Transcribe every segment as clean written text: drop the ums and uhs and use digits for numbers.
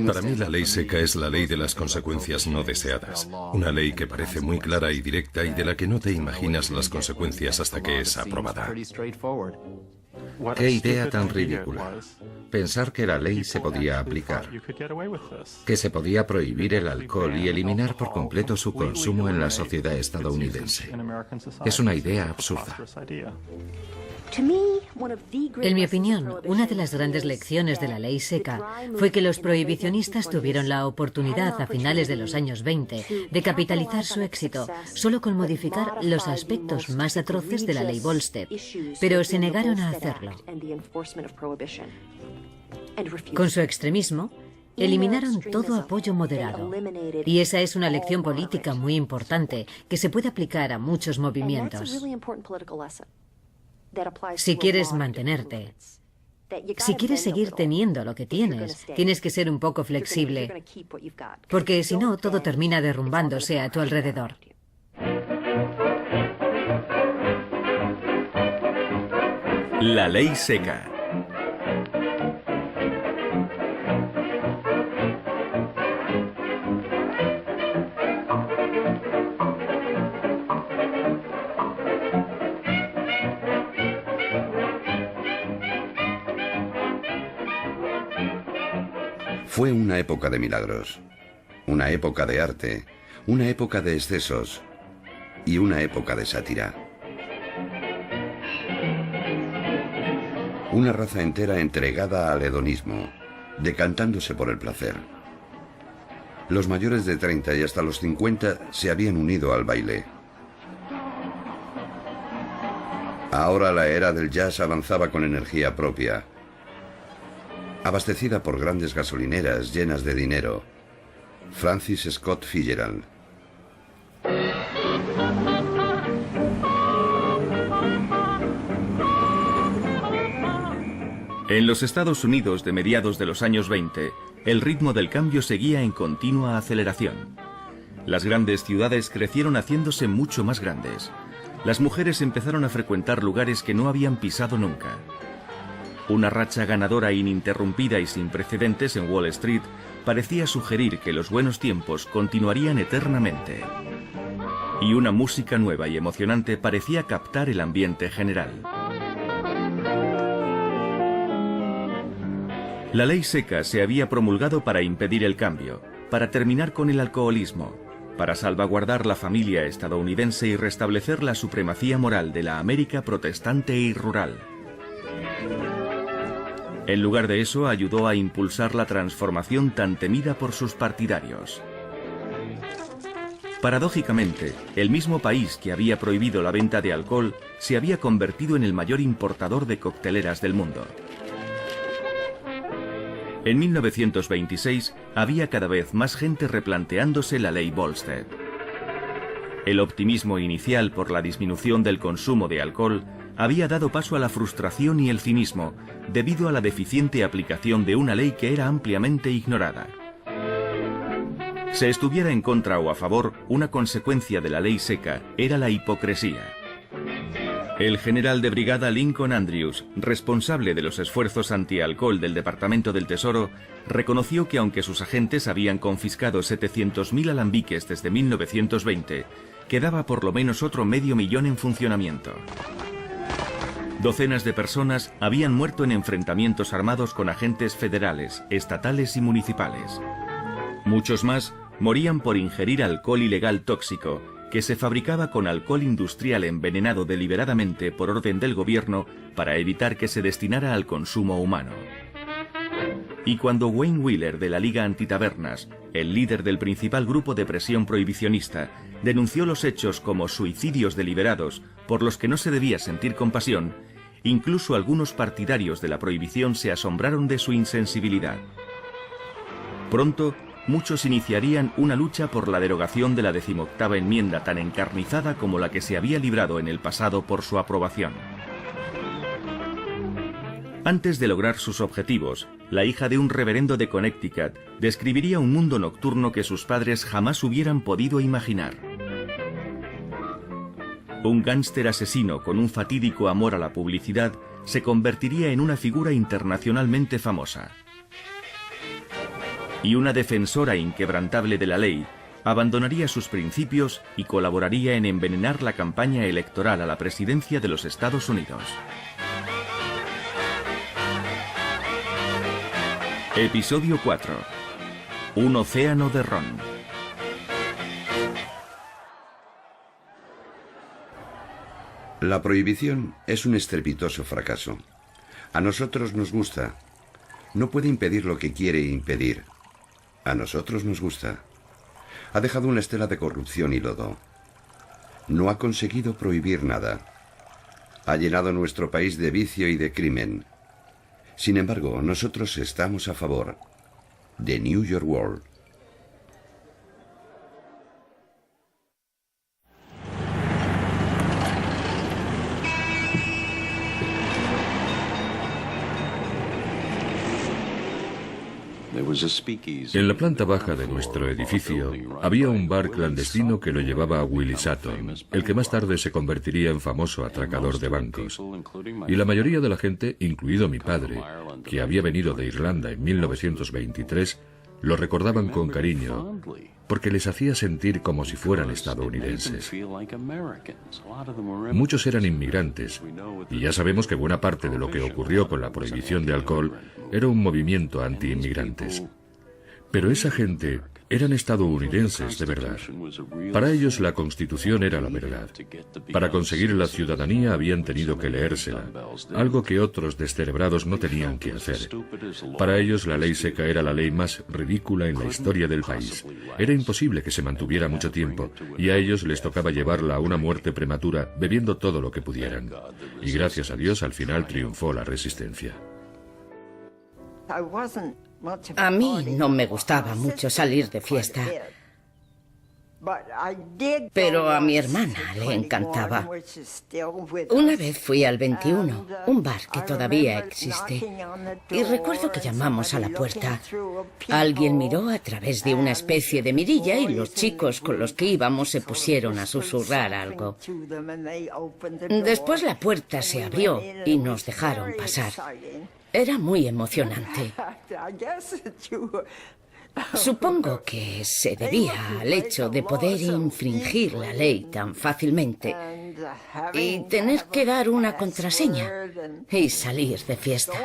Para mí la ley seca es la ley de las consecuencias no deseadas. Una ley que parece muy clara y directa y de la que no te imaginas las consecuencias hasta que es aprobada. ¡Qué idea tan ridícula! Pensar que la ley se podía aplicar, que se podía prohibir el alcohol y eliminar por completo su consumo en la sociedad estadounidense. Es una idea absurda. En mi opinión, una de las grandes lecciones de la ley seca fue que los prohibicionistas tuvieron la oportunidad a finales de los años 20 de capitalizar su éxito solo con modificar los aspectos más atroces de la ley Volstead, pero se negaron a hacerlo. Con su extremismo, eliminaron todo apoyo moderado. Y esa es una lección política muy importante que se puede aplicar a muchos movimientos. Si quieres mantenerte, si quieres seguir teniendo lo que tienes, tienes que ser un poco flexible, porque si no, todo termina derrumbándose a tu alrededor. La ley seca. Fue una época de milagros, una época de arte, una época de excesos y una época de sátira. Una raza entera entregada al hedonismo, decantándose por el placer. Los mayores de 30 y hasta los 50 se habían unido al baile. Ahora la era del jazz avanzaba con energía propia, abastecida por grandes gasolineras llenas de dinero. Francis Scott Fitzgerald. En los Estados Unidos de mediados de los años 20, el ritmo del cambio seguía en continua aceleración. Las grandes ciudades crecieron haciéndose mucho más grandes. Las mujeres empezaron a frecuentar lugares que no habían pisado nunca. Una racha ganadora ininterrumpida y sin precedentes en Wall Street parecía sugerir que los buenos tiempos continuarían eternamente. Y una música nueva y emocionante parecía captar el ambiente general. La ley seca se había promulgado para impedir el cambio, para terminar con el alcoholismo, para salvaguardar la familia estadounidense y restablecer la supremacía moral de la América protestante y rural. En lugar de eso, ayudó a impulsar la transformación tan temida por sus partidarios. Paradójicamente, el mismo país que había prohibido la venta de alcohol se había convertido en el mayor importador de cocteleras del mundo. En 1926 había cada vez más gente replanteándose la ley Volstead. El optimismo inicial por la disminución del consumo de alcohol había dado paso a la frustración y el cinismo debido a la deficiente aplicación de una ley que era ampliamente ignorada. Se estuviera en contra o a favor, una consecuencia de la ley seca era la hipocresía. El general de brigada Lincoln Andrews, responsable de los esfuerzos antialcohol del Departamento del Tesoro, reconoció que aunque sus agentes habían confiscado 700.000 alambiques desde 1920, quedaba por lo menos otro 500.000 en funcionamiento. Docenas de personas habían muerto en enfrentamientos armados con agentes federales, estatales y municipales. Muchos más morían por ingerir alcohol ilegal tóxico, que se fabricaba con alcohol industrial envenenado deliberadamente por orden del gobierno para evitar que se destinara al consumo humano. Y cuando Wayne Wheeler de la Liga Antitabernas, el líder del principal grupo de presión prohibicionista, denunció los hechos como suicidios deliberados por los que no se debía sentir compasión, incluso algunos partidarios de la prohibición se asombraron de su insensibilidad. Pronto, muchos iniciarían una lucha por la derogación de la 18ª enmienda tan encarnizada como la que se había librado en el pasado por su aprobación. Antes de lograr sus objetivos, la hija de un reverendo de Connecticut describiría un mundo nocturno que sus padres jamás hubieran podido imaginar. Un gángster asesino con un fatídico amor a la publicidad se convertiría en una figura internacionalmente famosa. y una defensora inquebrantable de la ley, abandonaría sus principios y colaboraría en envenenar la campaña electoral a la presidencia de los Estados Unidos. Episodio 4. Un océano de ron. La prohibición es un estrepitoso fracaso. A nosotros nos gusta. No puede impedir lo que quiere impedir. A nosotros nos gusta. Ha dejado una estela de corrupción y lodo. No ha conseguido prohibir nada. Ha llenado nuestro país de vicio y de crimen. Sin embargo, nosotros estamos a favor de New York World. En la planta baja de nuestro edificio había un bar clandestino que lo llevaba Willie Sutton, el que más tarde se convertiría en famoso atracador de bancos. Y la mayoría de la gente, incluido mi padre, que había venido de Irlanda en 1923, lo recordaban con cariño, porque les hacía sentir como si fueran estadounidenses. Muchos eran inmigrantes, y ya sabemos que buena parte de lo que ocurrió con la prohibición de alcohol era un movimiento anti-inmigrantes. Pero esa gente eran estadounidenses de verdad. Para ellos la Constitución era la verdad. Para conseguir la ciudadanía habían tenido que leérsela, algo que otros descerebrados no tenían que hacer. Para ellos la ley seca era la ley más ridícula en la historia del país. Era imposible que se mantuviera mucho tiempo, y a ellos les tocaba llevarla a una muerte prematura bebiendo todo lo que pudieran. Y gracias a Dios al final triunfó la resistencia. A mí no me gustaba mucho salir de fiesta, pero a mi hermana le encantaba. Una vez fui al 21, un bar que todavía existe, y recuerdo que llamamos a la puerta. Alguien miró a través de una especie de mirilla y los chicos con los que íbamos se pusieron a susurrar algo. Después la puerta se abrió y nos dejaron pasar. Era muy emocionante. Supongo que se debía al hecho de poder infringir la ley tan fácilmente y tener que dar una contraseña y salir de fiesta.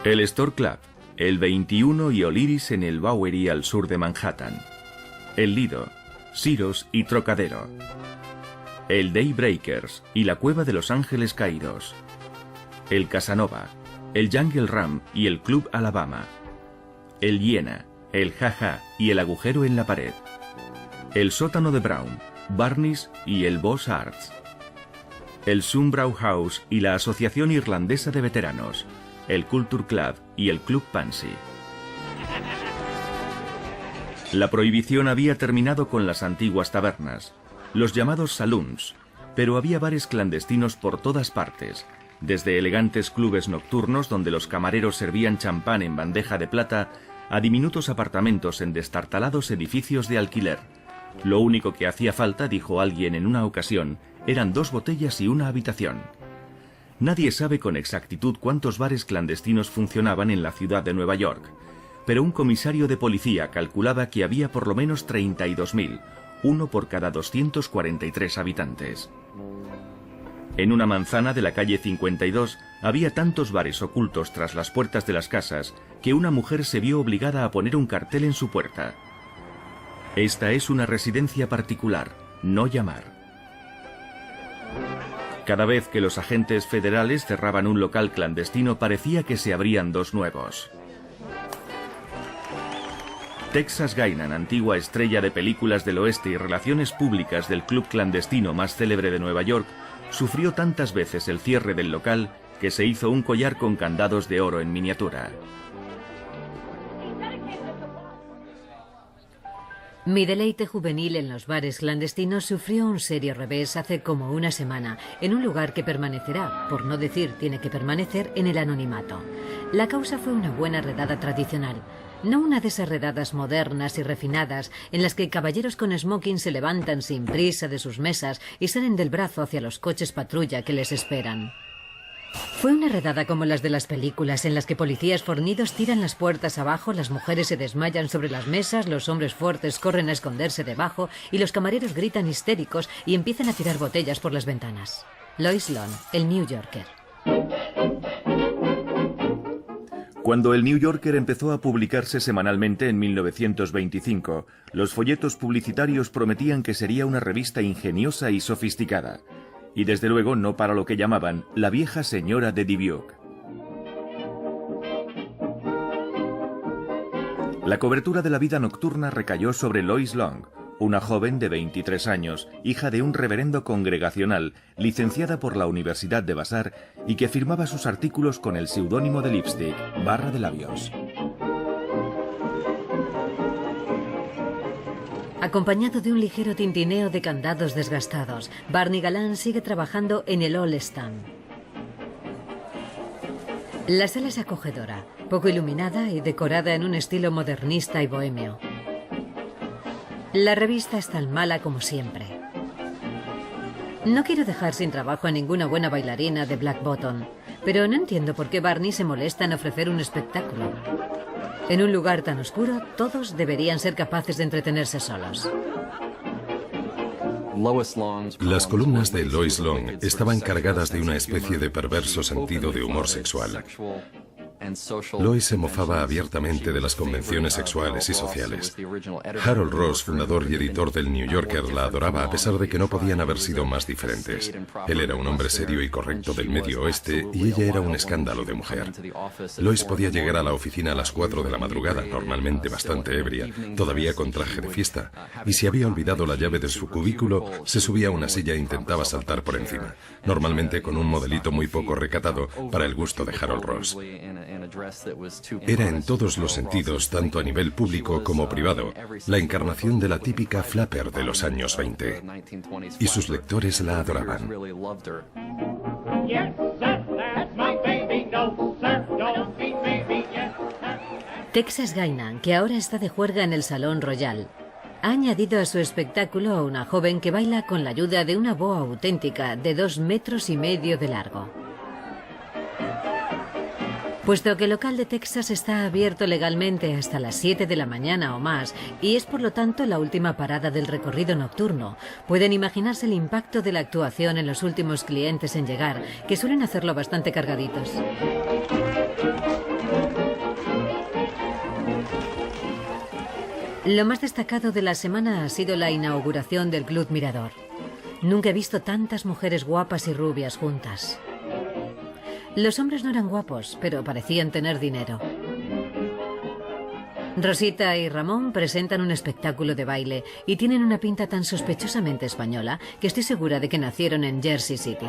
El Store Club, el 21 y O'Leary's en el Bowery al sur de Manhattan. El Lido, Siros y Trocadero. El Daybreakers y la Cueva de los Ángeles Caídos. El Casanova, el Jungle Ram y el Club Alabama. El Hiena, el Jaja y el Agujero en la Pared. El Sótano de Brown, Barney's y el Boss Arts. El Sunbrow House y la Asociación Irlandesa de Veteranos. El Culture Club y el Club Pansy. La prohibición había terminado con las antiguas tabernas, los llamados saloons, pero había bares clandestinos por todas partes, desde elegantes clubes nocturnos donde los camareros servían champán en bandeja de plata a diminutos apartamentos en destartalados edificios de alquiler. Lo único que hacía falta, dijo alguien en una ocasión, eran 2 botellas y una habitación. Nadie sabe con exactitud cuántos bares clandestinos funcionaban en la ciudad de Nueva York, pero un comisario de policía calculaba que había por lo menos 32.000, uno por cada 243 habitantes. En una manzana de la calle 52 había tantos bares ocultos tras las puertas de las casas que una mujer se vio obligada a poner un cartel en su puerta. Esta es una residencia particular, no llamar. Cada vez que los agentes federales cerraban un local clandestino parecía que se abrían 2 nuevos. Texas Guinan, antigua estrella de películas del oeste y relaciones públicas del club clandestino más célebre de Nueva York, sufrió tantas veces el cierre del local que se hizo un collar con candados de oro en miniatura. Mi deleite juvenil en los bares clandestinos sufrió un serio revés hace como una semana, en un lugar que permanecerá, por no decir tiene que permanecer, en el anonimato. La causa fue una buena redada tradicional, no una de esas redadas modernas y refinadas en las que caballeros con smoking se levantan sin prisa de sus mesas y salen del brazo hacia los coches patrulla que les esperan. Fue una redada como las de las películas, en las que policías fornidos tiran las puertas abajo, las mujeres se desmayan sobre las mesas, los hombres fuertes corren a esconderse debajo y los camareros gritan histéricos y empiezan a tirar botellas por las ventanas. Lois Lone, el New Yorker. Cuando el New Yorker empezó a publicarse semanalmente en 1925, los folletos publicitarios prometían que sería una revista ingeniosa y sofisticada. Y desde luego no para lo que llamaban la vieja señora de Dubuque. La cobertura de la vida nocturna recayó sobre Lois Long, una joven de 23 años, hija de un reverendo congregacional, licenciada por la Universidad de Vassar y que firmaba sus artículos con el seudónimo de Lipstick, barra de labios. Acompañado de un ligero tintineo de candados desgastados, Barney Galán sigue trabajando en el All Stand. La sala es acogedora, poco iluminada y decorada en un estilo modernista y bohemio. La revista es tan mala como siempre. No quiero dejar sin trabajo a ninguna buena bailarina de Black Bottom, pero no entiendo por qué Barney se molesta en ofrecer un espectáculo. En un lugar tan oscuro, todos deberían ser capaces de entretenerse solos. Las columnas de Lois Long estaban cargadas de una especie de perverso sentido de humor sexual. Lois se mofaba abiertamente de las convenciones sexuales y sociales. Harold Ross, fundador y editor del New Yorker, la adoraba a pesar de que no podían haber sido más diferentes. Él era un hombre serio y correcto del Medio Oeste y ella era un escándalo de mujer. Lois podía llegar a la oficina a las 4 de la madrugada, normalmente bastante ebria, todavía con traje de fiesta, y si había olvidado la llave de su cubículo, se subía a una silla e intentaba saltar por encima, normalmente con un modelito muy poco recatado para el gusto de Harold Ross. Era en todos los sentidos, tanto a nivel público como privado, la encarnación de la típica flapper de los años 20. Y sus lectores la adoraban. Texas Guinan, que ahora está de juerga en el Salón Royal, ha añadido a su espectáculo a una joven que baila con la ayuda de una boa auténtica de 2,5 metros de largo. Puesto que el local de Texas está abierto legalmente hasta las 7 de la mañana o más, y es por lo tanto la última parada del recorrido nocturno, pueden imaginarse el impacto de la actuación en los últimos clientes en llegar, que suelen hacerlo bastante cargaditos. Lo más destacado de la semana ha sido la inauguración del Club Mirador. Nunca he visto tantas mujeres guapas y rubias juntas. Los hombres no eran guapos, pero parecían tener dinero. Rosita y Ramón presentan un espectáculo de baile y tienen una pinta tan sospechosamente española que estoy segura de que nacieron en Jersey City.